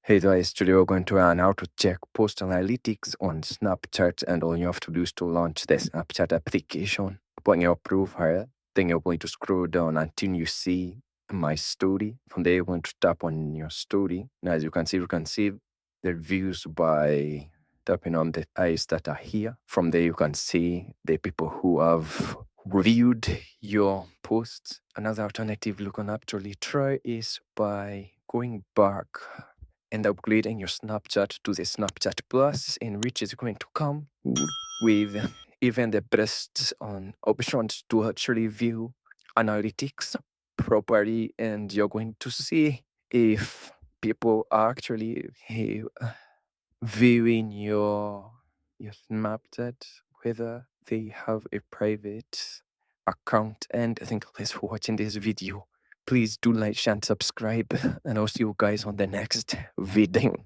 Hey guys, today we're going to learn how to check post analytics on Snapchat, and all you have to do is to launch the Snapchat application. Put in your profile, then you're going to scroll down until you see my story. From there, you're going to tap on your story. Now, as you can see the views by tapping on the eyes that are here. From there, you can see the people who have reviewed your posts. Another alternative you can actually try is by going back and upgrading your Snapchat to the Snapchat Plus, in which is going to come with even the best on options to actually view analytics properly, and you're going to see if people are actually viewing your Snapchat, whether they have a private account. And thanks for watching this video. Please do like, share, and subscribe, and I'll see you guys on the next video.